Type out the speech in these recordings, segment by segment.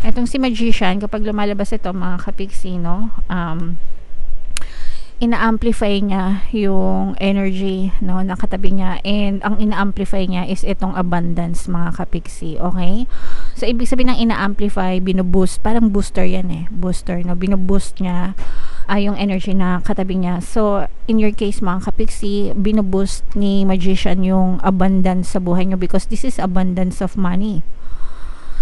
Etong si Magician, kapag lumalabas ito mga kapiksi, no, ina-amplify niya yung energy, no, na katabi niya, and ang ina-amplify niya is itong abundance mga kapiksi. Okay, so ibig sabihin ng ina-amplify, binuboost, parang booster yan eh, booster, no, binuboost niya yung energy na katabi niya. So in your case mga kapiksi, binuboost ni Magician yung abundance sa buhay niyo, because this is abundance of money,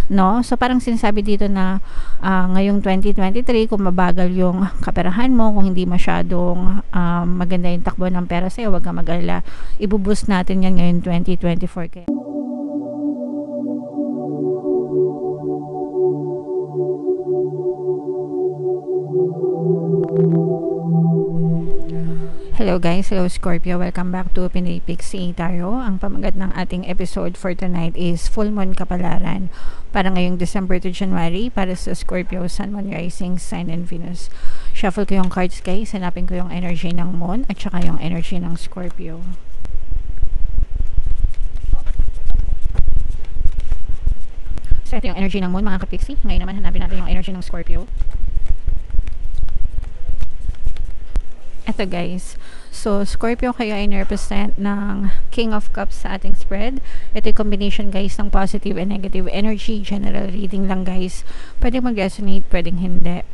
no? So parang sinasabi dito na ngayong 2023, kung mabagal yung kaperahan mo, kung hindi masyadong maganda yung takbo ng pera sa'yo, wag kang mag-alala, ibuboost natin yan ngayong 2024. Kaya hello guys, hello Scorpio, welcome back to Pinoy Pixie Tarot. Ang pamagat ng ating episode for tonight is Full Moon Kapalaran para ngayong December to January para sa Scorpio, Sun, Moon, Rising, Sign, and Venus. Shuffle ko yung cards guys, hanapin ko yung energy ng Moon at saka yung energy ng Scorpio. So ito yung energy ng Moon mga kapixie. Ngayon naman hanapin natin yung energy ng Scorpio. Ito guys, so Scorpio, kayo ay represent ng King of Cups sa ating spread. Ito yung combination guys ng positive and negative energy. General reading lang guys, pwedeng mag-resonate, pwedeng hindi.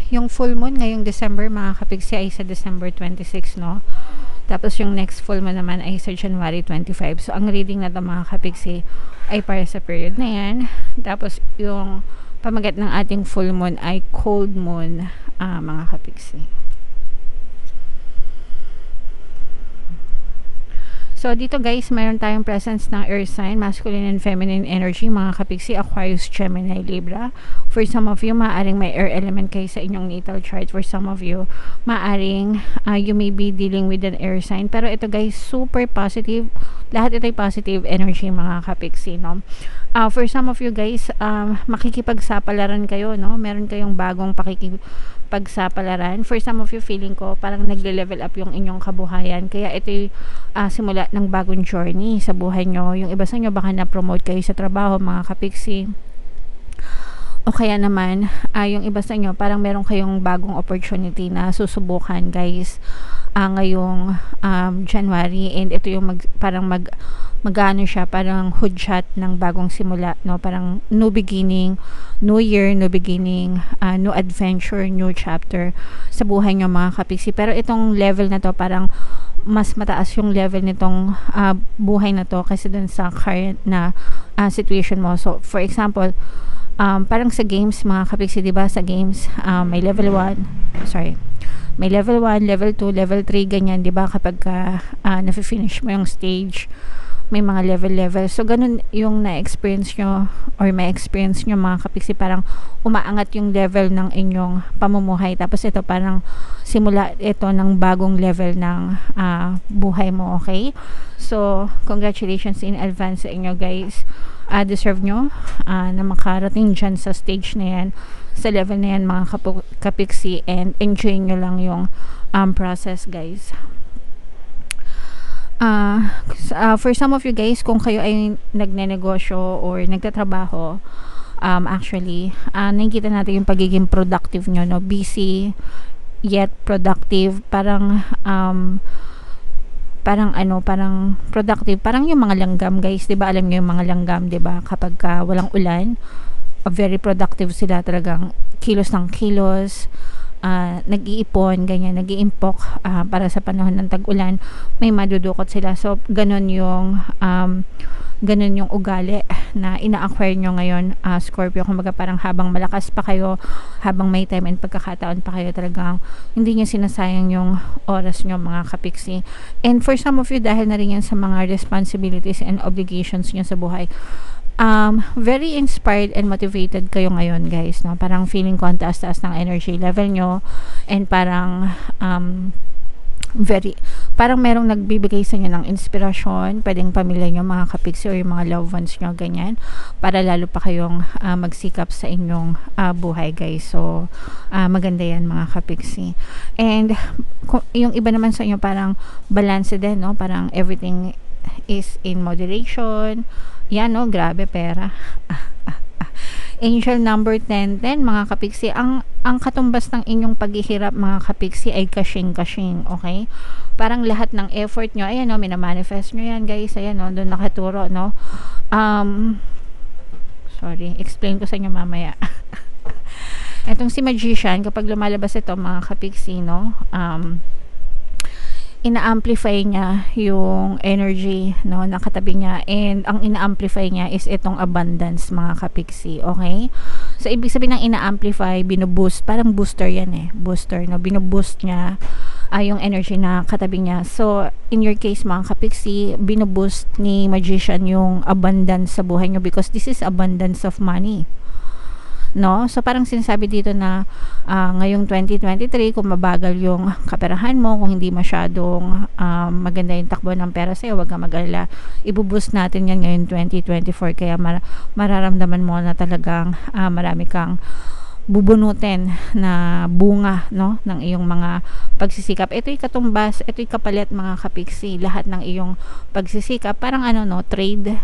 Yung full moon ngayong December mga kapigsi ay sa December 26, no? Tapos yung next full moon naman ay sa January 25. So ang reading na ito mga kapigsi ay para sa period na yan. Tapos yung pamagat ng ating full moon ay cold moon mga kapigsi. So dito guys, mayroon tayong presence ng earth sign, masculine and feminine energy mga kapigsi, Aquarius, Gemini, Libra. For some of you, maaaring may air element kayo sa inyong natal chart. For some of you, maaaring you may be dealing with an air sign. Pero ito guys, super positive. Lahat ito ay positive energy mga kapigsi, no? For some of you guys, makikipagsapalaran kayo, no? Meron kayong bagong pagsapalaran. For some of you, feeling ko parang nagle-level up yung inyong kabuhayan. Kaya ito simula ng bagong journey sa buhay nyo. Yung iba sa inyo baka na-promote kayo sa trabaho mga kapiksi. O kaya naman, yung iba sa inyo parang meron kayong bagong opportunity na susubukan guys ngayong January, and ito yung magano siya, parang hudshot ng bagong simula, no? Parang new beginning, new year, new beginning, new adventure, new chapter sa buhay nyo mga kapiksi. Pero itong level na to parang mas mataas yung level nitong buhay na to kasi dun sa current na situation mo. So for example, parang sa games mga kapiksi, diba sa games may level 1, may level 1, level 2, level 3, ganyan, diba? Kapag na-finish mo yung stage, may mga level. So, ganun yung na-experience nyo or may experience nyo mga kapiksi, parang umaangat yung level ng inyong pamumuhay. Tapos ito, parang simula ito ng bagong level ng buhay mo, okay? So, congratulations in advance sa inyo guys. Deserve nyo na makarating dyan sa stage na yan, sa level na yan mga kapiksi, and enjoy nyo lang yung process guys. For some of you guys, kung kayo ay nagnenegosyo or nagtatrabaho, actually nakikita natin yung pagiging productive nyo, no? Busy yet productive, parang parang productive, parang yung mga langgam guys, 'di ba? Alam niyo yung mga langgam, 'di ba? Kapag walang ulan, very productive sila, talagang kilos ng kilos, nag-iipon, ganyan, nag-iimpok para sa panahon ng tag-ulan, may madudukot sila. So ganun yung ugali na ina-acquire nyo ngayon, Scorpio. Kumbaga parang habang malakas pa kayo, habang may time and pagkakataon pa kayo, talagang hindi nyo sinasayang yung oras nyo mga kapiksi. And for some of you, dahil na rin yan sa mga responsibilities and obligations nyo sa buhay, very inspired and motivated kayo ngayon guys, no? Parang feeling ko ang taas-taas ng energy level nyo, and parang parang merong nagbibigay sa inyo ng inspirasyon, pwedeng pamilya nyo mga kapiksi or yung mga loved ones nyo, ganyan, para lalo pa kayong magsikap sa inyong buhay guys. So maganda yan mga kapiksi. And yung iba naman sa inyo parang balance din, no? Parang everything is in moderation. Yan, no? Grabe pera. Angel number 1010, mga kapiksi, ang katumbas ng inyong paghihirap, mga kapiksi, ay kashing-kashing, okay? Parang lahat ng effort nyo, ayan o, minamanifest nyo yan, guys, ayan o, doon nakaturo, no? Sorry, explain ko sa inyo mamaya. Etong si Magician, kapag lumalabas ito, mga kapiksi, no? Ina-amplify niya yung energy, no, na katabi niya, and ang ina-amplify niya is itong abundance, mga kapiksi, okay? So ibig sabihin ng ina-amplify, binuboost, parang booster yan eh, booster, no, binuboost niya yung energy na katabi niya. So in your case, mga kapiksi, binuboost ni Magician yung abundance sa buhay niyo, because this is abundance of money, no? So parang sinasabi dito na ngayong 2023, kung mabagal yung kaperahan mo, kung hindi masyadong maganda yung takbo ng pera sa'yo, wag kang mag-alala, ibuboost natin yan ngayong 2024, kaya mararamdaman mo na talagang marami kang bubunutin na bunga, no, ng iyong mga pagsisikap. Ito'y katumbas, ito'y kapalit, mga kapiksi, lahat ng iyong pagsisikap, parang ano, no, trade,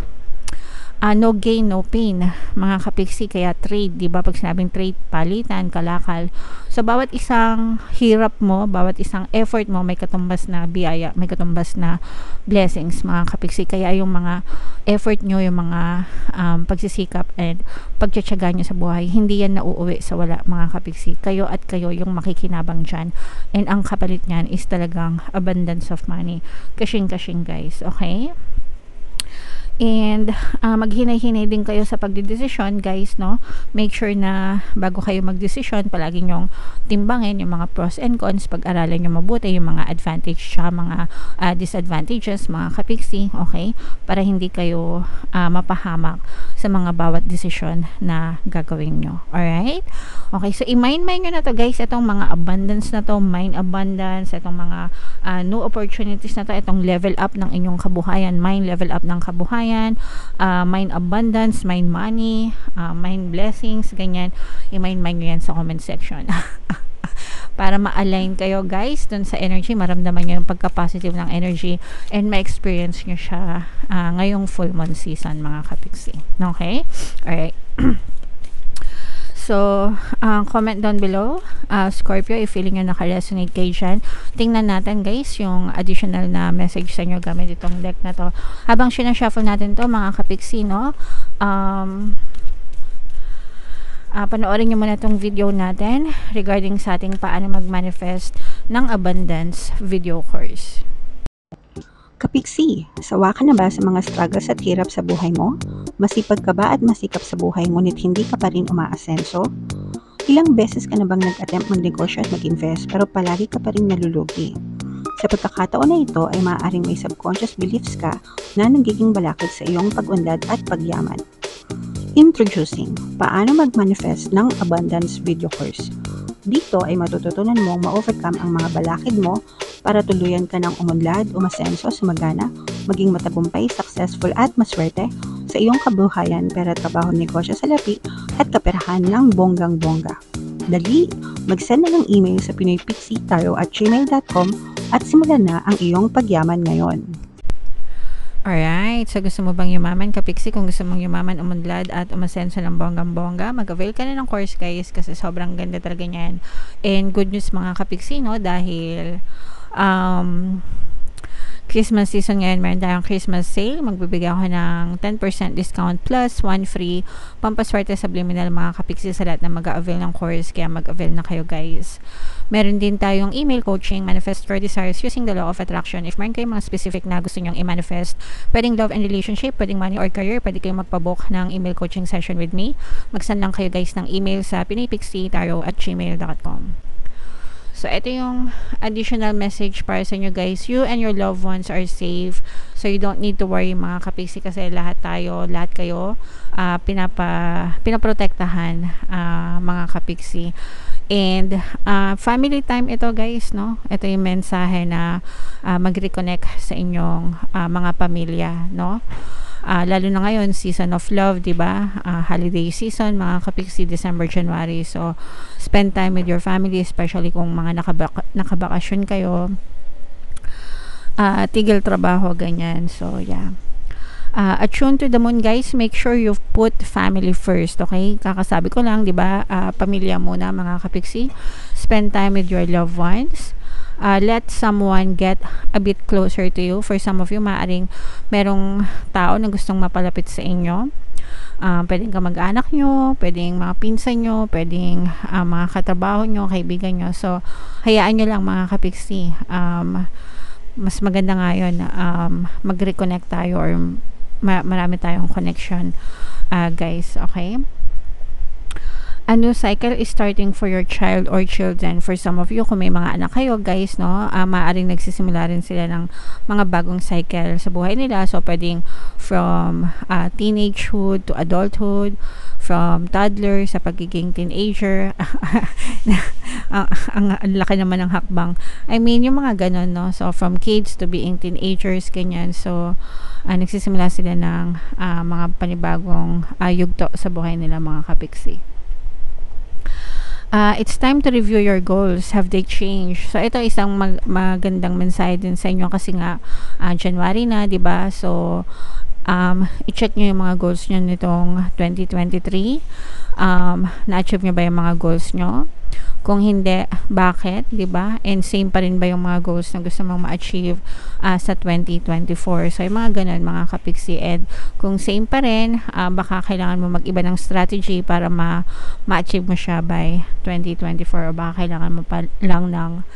no gain, no pain, mga kapiksi, kaya trade, di ba? Pag sinabing trade, palitan, kalakal. So, bawat isang hirap mo, bawat isang effort mo, may katumbas na biyaya, may katumbas na blessings, mga kapiksi. Kaya yung mga effort nyo, yung mga pagsisikap and pagtsatsaga nyo sa buhay, hindi yan nauuwi sa wala, mga kapiksi. Kayo at kayo yung makikinabang dyan. And ang kapalit nyan is talagang abundance of money. Kashing-kashing, guys. Okay? And maghinay-hinay din kayo sa pagdedesisyon, guys, no? Make sure na bago kayo magdesisyon, palagi nyong timbangin yung mga pros and cons, pag-aralan nyo mabuti yung mga advantage sa mga disadvantages, mga kapiksi, okay? Para hindi kayo mapahamak sa mga bawat desisyon na gagawin nyo. Alright? Okay, so i-mind nyo na to, guys, itong mga abundance na to, mind abundance, itong mga new opportunities na to, itong level up ng inyong kabuhayan, mind level up ng kabuhayan, mind abundance, mind money, mind blessings, ganyan, i-mind nyo yan sa comment section. Para ma-align kayo, guys, dun sa energy, maramdaman nyo yung pagka-positive ng energy, and ma-experience nyo siya ngayong full moon season, mga kapiksi. Okay? Alright. So, comment down below, Scorpio, if feeling nyo naka-resonate kayo dyan. Tingnan natin, guys, yung additional na message sa inyo gamit itong deck na to. Habang sinashuffle natin to, mga kapiksi, no, panoorin nyo muna itong video natin regarding sa ating paano mag-manifest ng abundance video course. Kapiksi, sawa ka na ba sa mga struggles at hirap sa buhay mo? Masipag ka ba at masikap sa buhay ngunit hindi ka pa rin umaasenso? Ilang beses ka na bang nag-attempt magnegosyo at mag-invest pero palagi ka pa rin nalulugi? Sa pagkakataon na ito ay maaaring may subconscious beliefs ka na nagiging balakid sa iyong pag-unlad at pagyaman. Introducing, paano mag-manifest ng abundance video course. Dito ay matututunan mong ma-overcome ang mga balakid mo para tuluyan ka ng umunlad, umasenso, sumagana, maging matagumpay, successful at maswerte sa iyong kabuhayan, pera, trabaho, negosyo, salapi at kaperahan ng bonggang-bongga. Dali, mag-send na ng email sa pinoypixitaro@gmail.com at simulan na ang iyong pagyaman ngayon. Alright, so gusto mo bang yumaman, kapiksi? Kung gusto mong yumaman, umunlad at umasenso ng bonggang-bongga, mag-avail ka na ng course, guys, kasi sobrang ganda talaga niyan. And good news, mga kapiksi, no, dahil Christmas season ngayon, meron tayong Christmas sale. Magbibigay ako ng 10% discount plus 1 free pampaswerte subliminal, mga kapiksi, sa lahat na mag-avail ng course. Kaya mag-avail na kayo, guys. Meron din tayong email coaching, manifest your desires using the law of attraction. If meron kayong mga specific na gusto nyong i-manifest, pwedeng love and relationship, pwedeng money or career, pwede kayong magpabook ng email coaching session with me. Mag-send lang kayo, guys, ng email sa pinoypixitaro@gmail.com. So, ito yung additional message para sa inyo, guys. You and your loved ones are safe. So, you don't need to worry, mga kapiksi, kasi lahat kayo, pinaprotektahan, mga kapiksi. And, family time ito, guys, no? Ito yung mensahe na mag-reconnect sa inyong mga pamilya, no? Lalo na ngayon, season of love, diba? Holiday season, mga kapiksi, December, January. So, spend time with your family, especially kung mga nakabakasyon kayo. Tigil trabaho, ganyan. So, yeah. Attune to the moon, guys, make sure you put family first, okay? Kakasabi ko lang, di ba? Pamilya muna, mga kapiksi. Spend time with your loved ones. Let someone get a bit closer to you. For some of you, maaring merong tao na gustong mapalapit sa inyo. Pwedeng kamag-anak nyo, pwedeng mga pinsan nyo, pwedeng mga katrabaho nyo, kaibigan nyo. So, hayaan nyo lang, mga kapiksi. Mas maganda nga yun, mag-reconnect tayo or marami tayong connection, guys, okay? A new cycle is starting for your child or children. For some of you, kung may mga anak kayo, guys, no, maaaring nagsisimula rin sila ng mga bagong cycle sa buhay nila. So, pwedeng from teenagehood to adulthood, from toddler sa pagiging teenager. ang laki naman ng hakbang. I mean, yung mga ganon, no? So, from kids to being teenagers, ganyan. So, nagsisimula sila ng mga panibagong yugto sa buhay nila, mga kapiksi. It's time to review your goals. Have they changed? So, ito isang magandang mensahe din sa inyo kasi nga January na, di ba? So, i-check nyo yung mga goals nyo nitong 2023. Na-achieve nyo ba yung mga goals nyo? Kung hindi, bakit? Diba? And same pa rin ba yung mga goals na gusto mong ma-achieve sa 2024? So, yung mga ganun, mga kapiksi. And kung same pa rin, baka kailangan mo mag-iba ng strategy para ma-achieve mo siya by 2024 o baka kailangan mo pa lang ng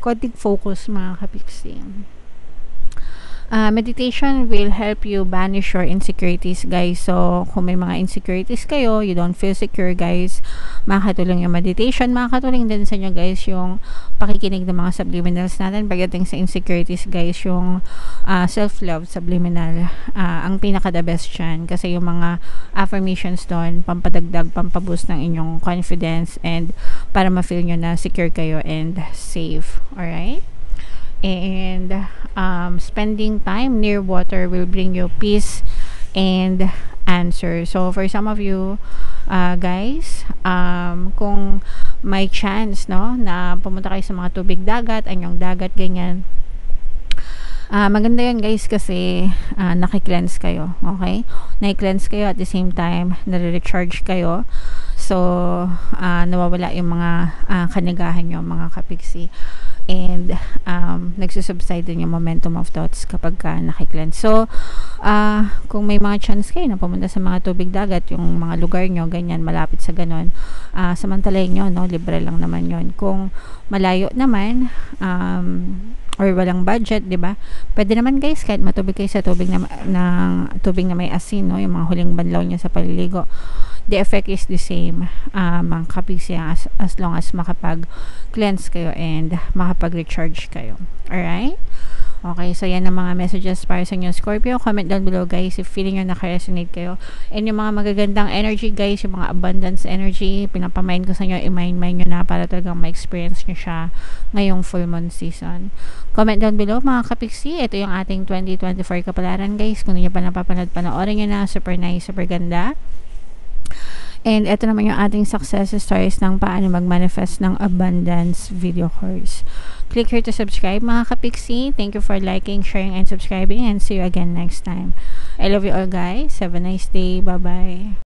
konting focus, mga kapiksi. Meditation will help you banish your insecurities, guys. So, kung may mga insecurities kayo, you don't feel secure, guys, makakatulong yung meditation. Makakatulong din sa inyo, guys, yung pakikinig ng mga subliminals natin pagdating sa insecurities, guys, yung self-love subliminal. Ang pinaka-the best dyan. Kasi yung mga affirmations doon, pampadagdag, pampaboost ng inyong confidence and para ma-feel nyo na secure kayo and safe. Alright? And spending time near water will bring you peace and answer. So for some of you guys, kung may chance, no, na pumunta kayo sa mga tubig dagat, anyong dagat, ganyan, maganda yun, guys, kasi nakiklense kayo, okay? Nakiklense kayo at the same time nare-recharge kayo. So nawawala yung mga kanigahan nyo, mga kapiksi. And nagsusubside din yung momentum of thoughts kapag nakiklense. So kung may mga chance kayo na pumunta sa mga tubig dagat, yung mga lugar nyo, ganyan, malapit sa ganon, samantalayin nyo, no? Libre lang naman yun. Kung malayo naman, or walang budget, di ba? Pwede naman, guys, kahit matubig kayo sa tubig na tubig na may asin, no? Yung mga huling banlaw niya sa paliligo. The effect is the same, mga kapiksi, as long as makapag-cleanse kayo and makapag-recharge kayo. Alright? Okay, so yan ang mga messages para sa inyo, Scorpio. Comment down below, guys, if feeling nyo naka-resonate kayo. And yung mga magagandang energy, guys, yung mga abundance energy, pinapamain ko sa inyo, i-mind nyo na para talagang ma-experience nyo siya ngayong full moon season. Comment down below, mga kapiksi. Ito yung ating 2024 kapalaran, guys. Kung hindi nyo pa napapanood, panoorin nyo na. Super nice, super ganda. And ito naman yung ating success stories ng paano mag-manifest ng abundance video course. Click here to subscribe, mga kapiksi. Thank you for liking, sharing, and subscribing. And see you again next time. I love you all, guys. Have a nice day. Bye-bye.